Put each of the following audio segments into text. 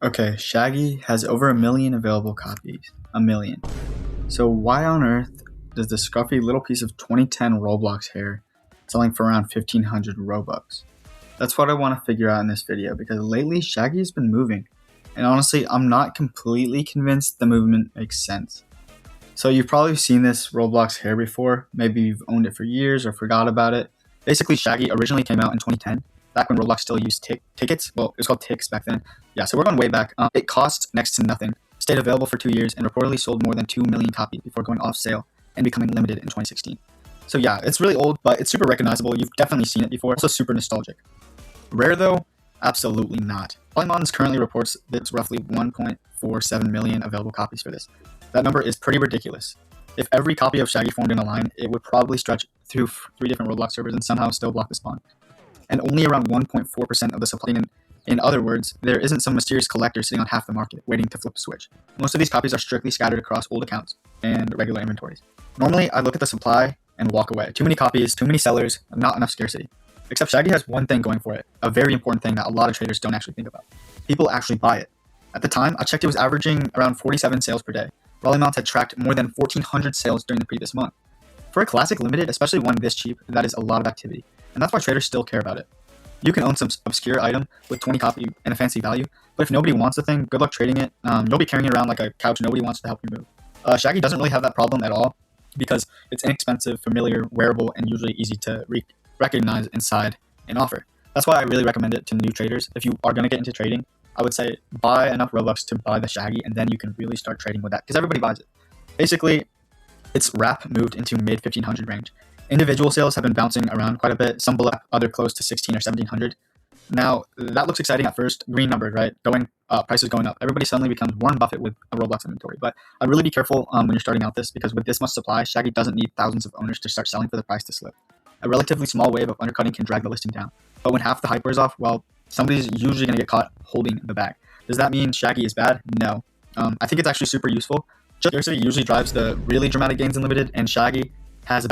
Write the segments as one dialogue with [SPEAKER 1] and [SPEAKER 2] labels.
[SPEAKER 1] Okay, Shaggy has over 1 million available copies. 1 million. So why on earth does the scruffy little piece of 2010 Roblox hair selling for around 1500 Robux? That's what I want to figure out in this video because lately Shaggy has been moving. And honestly, I'm not completely convinced the movement makes sense. So you've probably seen this Roblox hair before. Maybe you've owned it for years or forgot about it. Basically, Shaggy originally came out in 2010, back when Roblox still used tickets. Well, it was called ticks back then. Yeah, so we're going way back. It cost next to nothing, stayed available for 2 years, and reportedly sold more than 2 million copies before going off sale and becoming limited in 2016. So yeah, it's really old, but it's super recognizable. You've definitely seen it before. Also super nostalgic. Rare though? Absolutely not. Polymons currently reports there's roughly 1.47 million available copies for this. That number is pretty ridiculous. If every copy of Shaggy formed in a line, it would probably stretch through 3 different Roblox servers and somehow still block the spawn. And only around 1.4% of the supply. In other words, there isn't some mysterious collector sitting on half the market waiting to flip a switch. Most of these copies are strictly scattered across old accounts and regular inventories. Normally, I look at the supply and walk away. Too many copies, too many sellers, not enough scarcity. Except Shaggy has one thing going for it, a very important thing that a lot of traders don't actually think about. People actually buy it. At the time, I checked it was averaging around 47 sales per day. Raleigh Mounts had tracked more than 1,400 sales during the previous month. For a classic limited, especially one this cheap, that is a lot of activity, and that's why traders still care about it. You can own some obscure item with 20 copy and a fancy value, but if nobody wants the thing, good luck trading it. You'll be carrying it around like a couch nobody wants to help you move. Shaggy doesn't really have that problem at all because it's inexpensive, familiar, wearable, and usually easy to recognize inside an offer. That's why I really recommend it to new traders. If you are going to get into trading, I would say buy enough Robux to buy the Shaggy, and then you can really start trading with that because everybody buys it. Basically, its wrap moved into mid 1500 range. Individual sales have been bouncing around quite a bit, some below, other close to 16 or 1700. Now, that looks exciting at first, green numbered, right? Going up, prices going up. Everybody suddenly becomes Warren Buffett with a Roblox inventory. But I'd really be careful when you're starting out this because with this much supply, Shaggy doesn't need thousands of owners to start selling for the price to slip. A relatively small wave of undercutting can drag the listing down. But when half the hype wears off, well, somebody's usually going to get caught holding the bag. Does that mean Shaggy is bad? No. I think it's actually super useful. Scarcity usually drives the really dramatic gains in limited, and Shaggy has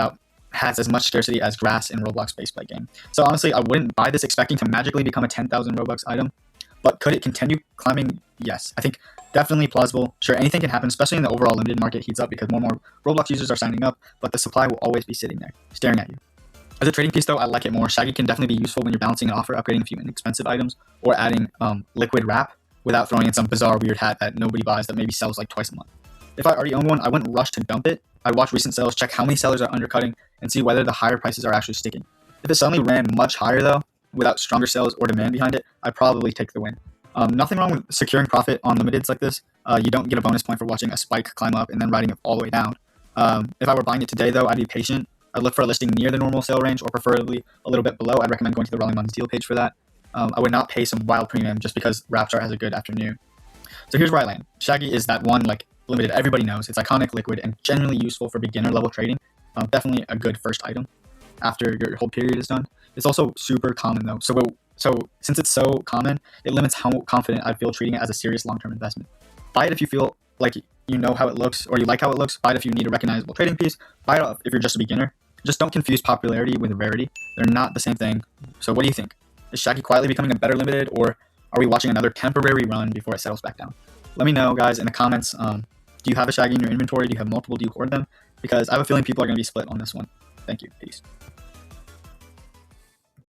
[SPEAKER 1] as much scarcity as grass in Roblox base play game. So honestly, I wouldn't buy this expecting to magically become a 10,000 Robux item, but could it continue climbing? Yes. I think definitely plausible. Sure, anything can happen, especially in the overall limited market heats up because more and more Roblox users are signing up, but the supply will always be sitting there, staring at you. As a trading piece though, I like it more. Shaggy can definitely be useful when you're balancing an offer, upgrading a few inexpensive items, or adding liquid wrap without throwing in some bizarre weird hat that nobody buys that maybe sells like twice a month. If I already own one, I wouldn't rush to dump it. I'd watch recent sales, check how many sellers are undercutting, and see whether the higher prices are actually sticking. If it suddenly ran much higher though, without stronger sales or demand behind it, I'd probably take the win. Nothing wrong with securing profit on limiteds like this. You don't get a bonus point for watching a spike climb up and then riding it all the way down. If I were buying it today though, I'd be patient. I'd look for a listing near the normal sale range or preferably a little bit below. I'd recommend going to the Raleigh Mounts deal page for that. I would not pay some wild premium just because Rapstar has a good afternoon. So here's where I land. Shaggy is that one like limited everybody knows. It's iconic, liquid, and generally useful for beginner level trading. Definitely a good first item after your whole period is done. It's also super common though. So since it's so common, it limits how confident I feel treating it as a serious long-term investment. Buy it if you feel like you know how it looks or you like how it looks. Buy it if you need a recognizable trading piece. Buy it if you're just a beginner. Just don't confuse popularity with rarity. They're not the same thing. So what do you think? Is Shaggy quietly becoming a better limited, or are we watching another temporary run before it settles back down? Let me know, guys, in the comments. Do you have a Shaggy in your inventory? Do you have multiple? Do you hoard them? Because I have a feeling people are going to be split on this one. Thank you. Peace.